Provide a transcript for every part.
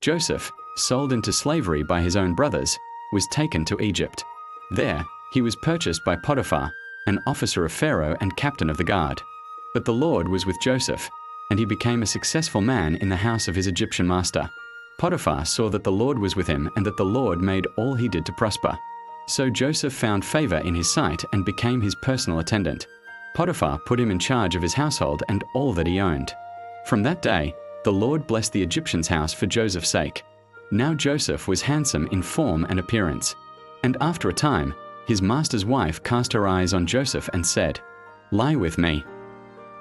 Joseph, sold into slavery by his own brothers, was taken to Egypt. There, he was purchased by Potiphar, an officer of Pharaoh and captain of the guard. But the Lord was with Joseph, and he became a successful man in the house of his Egyptian master. Potiphar saw that the Lord was with him and that the Lord made all he did to prosper. So Joseph found favor in his sight and became his personal attendant. Potiphar put him in charge of his household and all that he owned. From that day, the Lord blessed the Egyptian's house for Joseph's sake. Now Joseph was handsome in form and appearance. And after a time, his master's wife cast her eyes on Joseph and said, "Lie with me."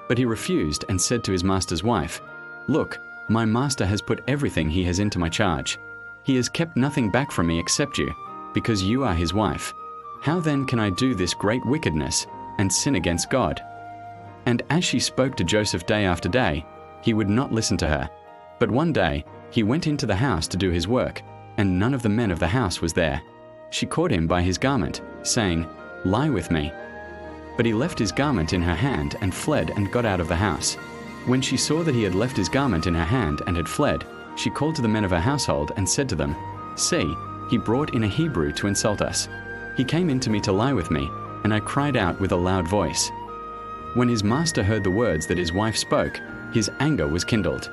But he refused and said to his master's wife, "Look, my master has put everything he has into my charge. He has kept nothing back from me except you, because you are his wife. How then can I do this great wickedness and sin against God?" And as she spoke to Joseph day after day, he would not listen to her. But one day, he went into the house to do his work, and none of the men of the house was there. She caught him by his garment, saying, "Lie with me." But he left his garment in her hand and fled and got out of the house. When she saw that he had left his garment in her hand and had fled, she called to the men of her household and said to them, "See, he brought in a Hebrew to insult us. He came in to me to lie with me, and I cried out with a loud voice." When his master heard the words that his wife spoke, his anger was kindled.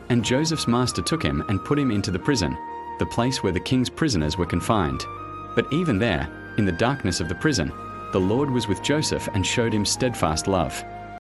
And Joseph's master took him and put him into the prison, the place where the king's prisoners were confined. But even there, in the darkness of the prison, the Lord was with Joseph and showed him steadfast love.